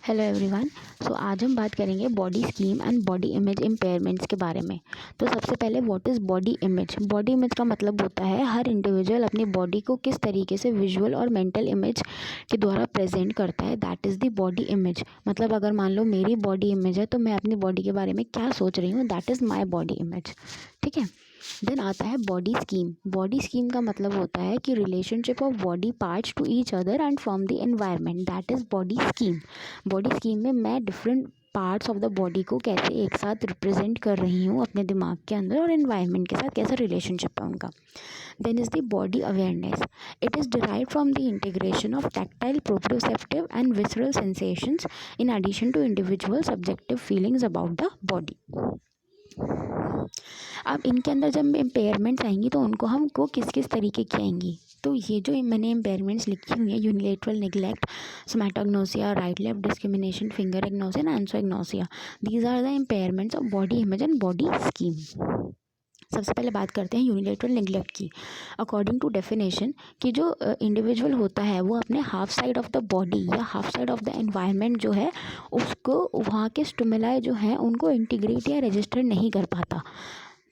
Hello everyone. आज हम बात करेंगे body scheme and body image impairments के बारे में। तो सबसे पहले what is body image. Body image का मतलब होता है हर इंडिविजुअल अपनी बॉडी को किस तरीके से विजुअल और मेंटल इमेज के द्वारा प्रेजेंट करता है, that is the body image. मतलब अगर मान लो मेरी बॉडी इमेज है तो मैं अपनी बॉडी के बारे में क्या सोच रही हूँ, that is my body image. ठीक है। देन आता है बॉडी स्कीम। बॉडी स्कीम का मतलब होता है कि relationship of body parts to each other and from the environment, that is body scheme. Body scheme में मैं different parts of the body को कैसे एक साथ रिप्रेजेंट कर रही हूँ अपने दिमाग के अंदर और एनवायरनमेंट के साथ कैसा रिलेशनशिप है उनका। Then is the body awareness. It is derived from the integration of tactile, proprioceptive and visceral sensations in addition to individual subjective feelings about the body. अब इनके अंदर जब इम्पेयरमेंट्स आएंगी तो उनको हमको किस किस तरीके की आएंगी। तो ये जो मैंने इम्पेयरमेंट्स लिखी हुई है, unilateral neglect, somatognosia, right left discrimination, finger agnosia and anosognosia, these are the impairments of body image and body scheme. सबसे पहले बात करते हैं यूनिलेटरल निग्लेक्ट की। अकॉर्डिंग टू डेफिनेशन कि जो इंडिविजुअल होता है वो अपने half side of the body या half side of the environment जो है उसको वहाँ के स्टिमुलाई जो हैं उनको इंटीग्रेट या रजिस्टर नहीं कर पाता।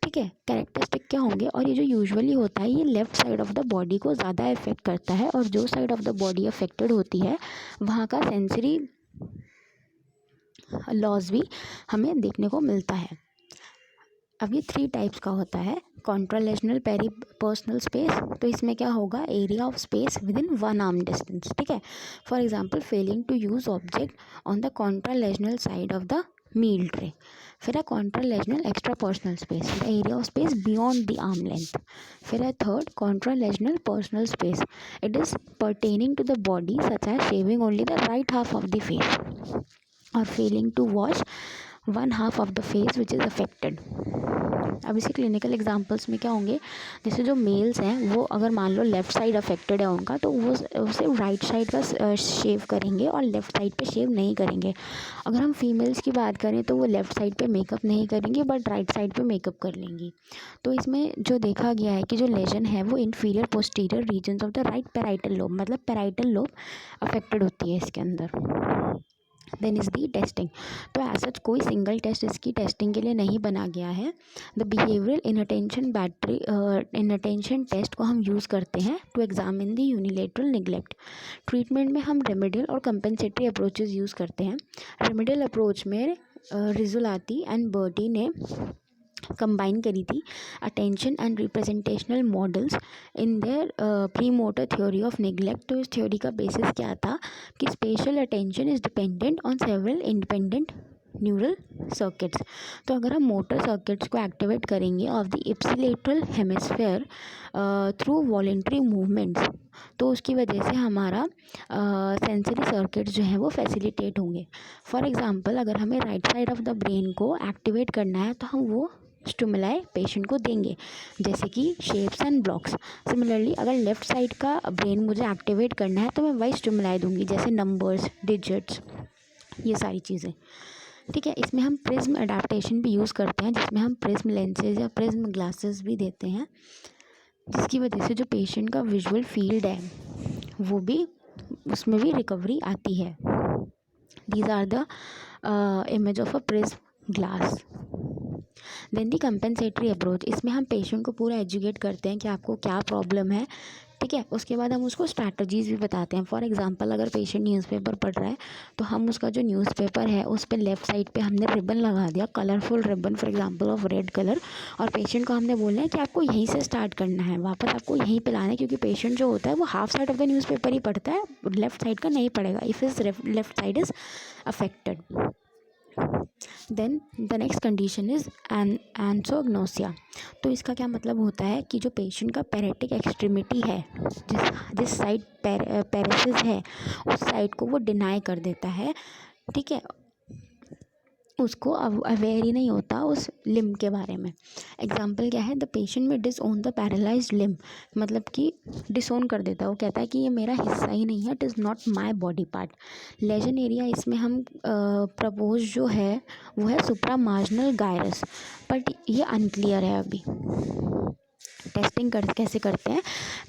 ठीक है। कैरेक्टरिस्टिक क्या होंगे, और ये जो यूजुअली होता है ये left side of the body को ज़्यादा इफेक्ट करता है, और जो side of the body affected होती है वहाँ का सेंसरी लॉस भी हमें देखने को मिलता है। अब ये 3 टाइप्स का होता है। कॉन्ट्रालेशनल पेरी पर्सनल स्पेस, तो इसमें क्या होगा, area of space with in 1 arm distance. ठीक है। For example failing to use object on the contralesional side of the meal tray. फिर है contralesional extra personal space, the area of space beyond the arm length. फिर है third contralesional personal space, it is pertaining to the body such as shaving only the right half of the face, और failing to wash 1 half of the face which is affected. अब इसी clinical examples में क्या होंगे, जैसे जो mails हैं वो अगर मान लो लेफ़्ट साइड अफेक्टेड है उनका, तो वो सिर्फ राइट साइड का शेव करेंगे और लेफ़्ट साइड पे शेव नहीं करेंगे। अगर हम फीमेल्स की बात करें तो वो लेफ़्ट साइड पे मेकअप नहीं करेंगी बट राइट साइड पे मेकअप कर लेंगी। तो इसमें जो देखा गया है कि जो लेजन है वो inferior posterior regions of the right parietal lobe, मतलब पैराइटल लोब अफेक्टेड होती है इसके अंदर। Then is the testing. तो ऐसा कोई सिंगल टेस्ट इसकी टेस्टिंग के लिए नहीं बना गया है। द बिहेवियरल इनअटेंशन टेस्ट को हम यूज़ करते हैं to examine the unilateral neglect. Treatment में हम रेमेडियल और कंपेंसेटरी अप्रोचेस यूज़ करते हैं। रेमेडियल अप्रोच में रिजुलाती एंड बर्टी ने कंबाइन करी थी attention and representational models in their pre motor theory of neglect. तो इस थ्योरी का बेसिस क्या था कि special attention is dependent on several independent neural circuits. तो अगर हम मोटर सर्किट्स को एक्टिवेट करेंगे of the ipsilateral hemisphere through voluntary movements, तो उसकी वजह से हमारा सेंसरी सर्किट्स जो हैं वो फैसिलिटेट होंगे। फॉर एग्जांपल अगर हमें right side of the brain को एक्टिवेट करना है तो हम वो स्टिमुलाई पेशेंट को देंगे, जैसे कि शेप्स एंड ब्लॉक्स। सिमिलरली अगर लेफ़्ट साइड का ब्रेन मुझे एक्टिवेट करना है तो मैं वही स्टिमुलाई दूंगी, जैसे नंबर्स, डिजिट्स, ये सारी चीज़ें। ठीक है। इसमें हम प्रिज्म अडेप्टेशन भी यूज़ करते हैं, जिसमें हम प्रिज्म लेंसेज या प्रिज्म ग्लासेस भी देते हैं, जिसकी वजह से जो पेशेंट का विजुअल फील्ड है वो भी उसमें भी रिकवरी आती है। These are the image of a prism glass. Then the compensatory approach, इसमें हम पेशेंट को पूरा एजुकेट करते हैं कि आपको क्या प्रॉब्लम है। ठीक है। उसके बाद हम उसको स्ट्रैटेजीज़ भी बताते हैं। फॉर एग्जांपल अगर पेशेंट न्यूज़पेपर पढ़ रहा है तो हम उसका जो न्यूज़पेपर है उस पर लेफ़्ट साइड पे हमने रिबन लगा दिया, colourful ribbon, for example of red colour, और पेशेंट को हमने बोलना है कि आपको यहीं से स्टार्ट करना है, वापस आपको यहीं पे लाना है, क्योंकि पेशेंट जो होता है वो half side of the newspaper ही पढ़ता है, लेफ़्ट साइड का नहीं पढ़ेगा if is left side is affected. Then the next condition is anosognosia. तो इसका क्या मतलब होता है कि जो पेशेंट का पैरेटिक एक्सट्रीमिटी है, जिस साइड पैरेसिस है उस साइड को वो डिनाई कर देता है। ठीक है। उसको अवेयर ही नहीं होता उस लिम्ब के बारे में। एग्जाम्पल क्या है, द पेशेंट में डिसओन द पैरालाइज्ड लिम्ब, मतलब कि डिसओन कर देता है, वो कहता है कि ये मेरा हिस्सा ही नहीं है, it is not my body part. Lesion area इसमें हम प्रपोज जो है वो है सुप्रा मार्जिनल गायरस, बट ये अनक्लियर है अभी। टेस्टिंग कैसे करते हैं,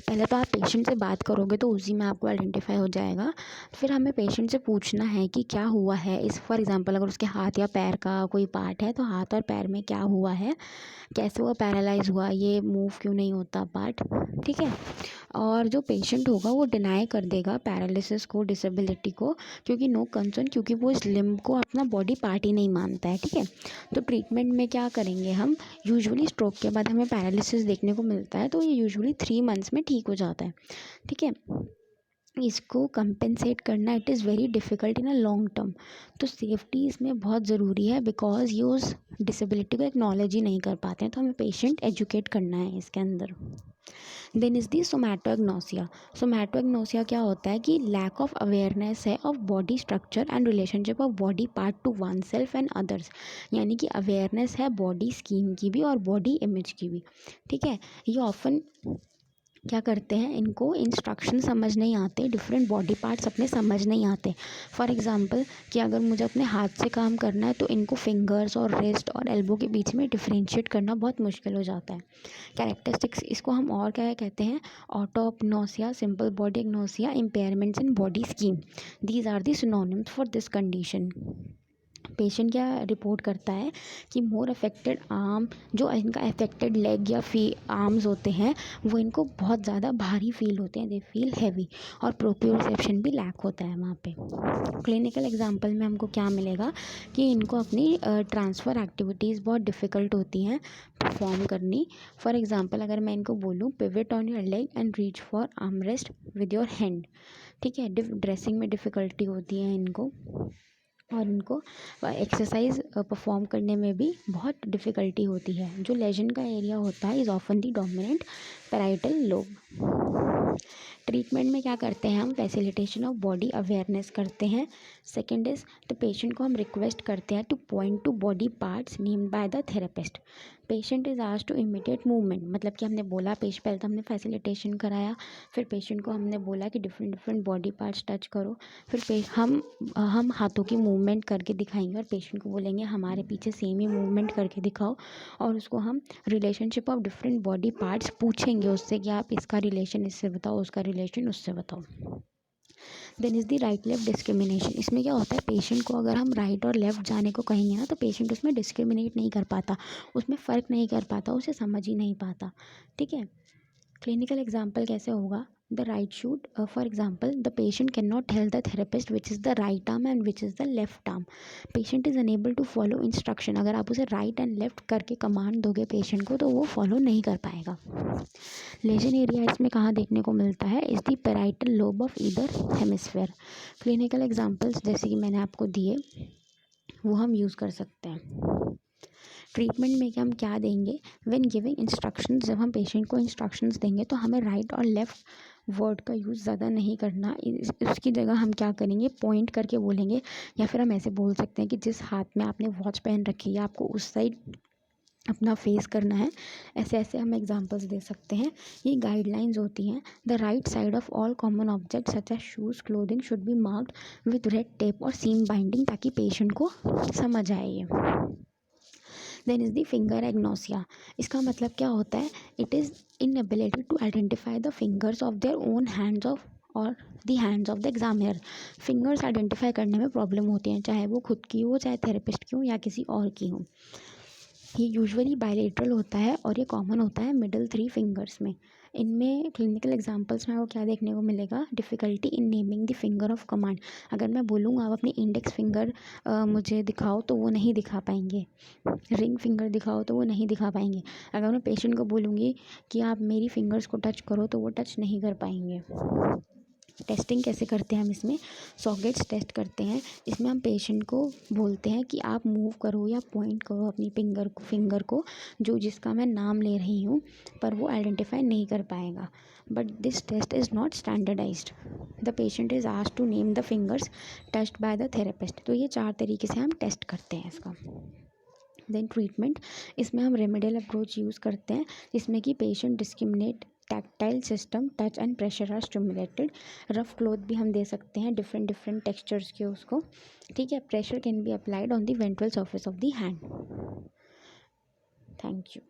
पहले तो आप पेशेंट से बात करोगे तो उसी में आपको आइडेंटिफाई हो जाएगा। फिर हमें पेशेंट से पूछना है कि क्या हुआ है। इस फॉर एग्जांपल अगर उसके हाथ या पैर का कोई पार्ट है तो हाथ और पैर में क्या हुआ है, कैसे वो पैरालाइज हुआ, ये मूव क्यों नहीं होता पार्ट, ठीक है। और जो पेशेंट होगा वो डिनाई कर देगा पैरालिसिस को, डिसेबिलिटी को, क्योंकि नो कंसर्न, क्योंकि वो इस लिम्ब को अपना बॉडी पार्ट ही नहीं मानता है, ठीक है। तो ट्रीटमेंट में क्या करेंगे हम, यूजुअली स्ट्रोक के बाद हमें पैरालिसिस देखने को मिलता है तो ये यूजुअली 3 मंथ्स में ठीक हो जाता है, ठीक है। इसको कंपेंसेट करना it is very difficult in a long term. तो सेफ्टी इसमें बहुत ज़रूरी है, बिकॉज ये उस डिसेबिलिटी को एक्नॉलेज ही नहीं कर पाते हैं, तो हमें पेशेंट एजुकेट करना है इसके अंदर। देन इज़ दी सोमैटोएग्नोसिया। सोमैटोएग्नोसिया क्या होता है कि लैक ऑफ अवेयरनेस है of body structure and relationship of body part two one self and others. यानी कि अवेयरनेस है बॉडी स्कीम की भी और बॉडी इमेज की भी, ठीक है। ये ऑफन क्या करते हैं, इनको इंस्ट्रक्शन समझ नहीं आते, डिफरेंट बॉडी पार्ट्स अपने समझ नहीं आते। फॉर एग्जांपल कि अगर मुझे अपने हाथ से काम करना है तो इनको फिंगर्स और रिस्ट और एल्बो के बीच में डिफरेंशिएट करना बहुत मुश्किल हो जाता है। कैरेक्टरिस्टिक्स इसको हम और क्या कहते हैं, autopagnosia, simple body agnosia, impairments in body scheme. These are the synonyms for this condition. Patient क्या रिपोर्ट करता है कि मोर अफेक्टेड आर्म, जो इनका अफेक्टेड लेग या आर्म्स होते हैं वो इनको बहुत ज़्यादा भारी फील होते हैं, दे फील हैवी, और प्रोप्रियोसेप्शन भी लैक होता है वहाँ पे। क्लिनिकल एग्जांपल में हमको क्या मिलेगा कि इनको अपनी ट्रांसफ़र एक्टिविटीज़ बहुत डिफ़िकल्ट होती हैं परफॉर्म करनी। फॉर एग्जांपल अगर मैं इनको बोलूँ pivot on your leg and reach for arm rest with your hand, ठीक है। ड्रेसिंग में डिफ़िकल्टी होती है इनको, और इनको एक्सरसाइज परफॉर्म करने में भी बहुत डिफ़िकल्टी होती है। जो लेजन का एरिया होता है is often the dominant parietal lobe. Treatment में क्या करते हैं हम, फैसिलिटेशन ऑफ बॉडी अवेयरनेस करते हैं। सेकेंड इज़ द पेशेंट को हम रिक्वेस्ट करते हैं to point to body parts named by the therapist. Patient is asked to imitate movement, मतलब कि हमने बोला पहले तो हमने फैसिलिटेशन कराया, फिर पेशेंट को हमने बोला कि different different body parts touch करो, फिर हम हाथों की मूवमेंट करके दिखाएंगे और पेशेंट को बोलेंगे हमारे पीछे सेम ही मूवमेंट करके दिखाओ, और उसको हम relationship of different body parts पूछेंगे उससे कि आप इसका रिलेशन इससे बताओ, उसका रिलेशन उससे बताओ। Then is the right left discrimination. इसमें क्या होता है, पेशेंट को अगर हम राइट और लेफ़्ट जाने को कहेंगे ना तो पेशेंट उसमें डिस्क्रिमिनेट नहीं कर पाता, उसमें फ़र्क नहीं कर पाता, उसे समझ ही नहीं पाता, ठीक है। क्लिनिकल एग्जाम्पल कैसे होगा, the right shoot, for example the patient can not tell the therapist which is the right arm and which is the left arm. Patient is unable to follow instruction. अगर आप उसे right and left करके command दोगे patient को तो वो follow नहीं कर पाएगा। लेजन एरिया इसमें कहाँ देखने को मिलता है, is the parietal lobe of either hemisphere. Clinical examples जैसे कि मैंने आपको दिए वो हम यूज़ कर सकते हैं। ट्रीटमेंट में कि हम क्या देंगे, व्हेन गिविंग इंस्ट्रक्शंस, जब हम पेशेंट को इंस्ट्रक्शंस देंगे तो हमें राइट और लेफ़्ट वर्ड का यूज़ ज़्यादा नहीं करना। उसकी जगह हम क्या करेंगे, पॉइंट करके बोलेंगे, या फिर हम ऐसे बोल सकते हैं कि जिस हाथ में आपने वॉच पहन रखी है आपको उस साइड अपना फेस करना है। ऐसे ऐसे हम एग्जांपल्स दे सकते हैं। ये गाइडलाइंस होती हैं। The right side of all common object such as shoes clothing should be marked with red tape और सीम बाइंडिंग, ताकि पेशेंट को समझ आए ये। Then is the finger agnosia. इसका मतलब क्या होता है, it is inability to identify the fingers of their own hands of or the hands of the examiner. Fingers identify करने में प्रॉब्लम होती हैं, चाहे वो खुद की हो, चाहे थेरेपिस्ट की हो या किसी और की हो। ये यूजुअली बायलेटरल होता है और ये कॉमन होता है मिडिल 3 फिंगर्स में। इनमें क्लिनिकल एग्जांपल्स में आपको क्या देखने को मिलेगा, difficulty in naming the finger of command. अगर मैं बोलूँ आप अपनी इंडेक्स फिंगर मुझे दिखाओ तो वो नहीं दिखा पाएंगे, रिंग फिंगर दिखाओ तो वो नहीं दिखा पाएंगे। अगर मैं पेशेंट को बोलूँगी कि आप मेरी फिंगर्स को टच करो तो वो टच नहीं कर पाएंगे। टेस्टिंग कैसे करते हैं हम इसमें, सॉकेट्स टेस्ट करते हैं। इसमें हम पेशेंट को बोलते हैं कि आप मूव करो या पॉइंट करो अपनी फिंगर को जो जिसका मैं नाम ले रही हूँ, पर वो आइडेंटिफाई नहीं कर पाएगा। But this test is not standardised. The patient is asked to name the fingers touched by the therapist. तो ये 4 तरीके से हम टेस्ट करते हैं इसका। देन ट्रीटमेंट, इसमें हम रेमेडियल अप्रोच यूज़ करते हैं, जिसमें कि patient discriminate, tactile system, touch and pressure are stimulated. Rough cloth भी हम दे सकते हैं डिफरेंट डिफरेंट टेक्सचर्स के उसको, ठीक है। Pressure can be applied on the ventral surface of the hand. Thank you.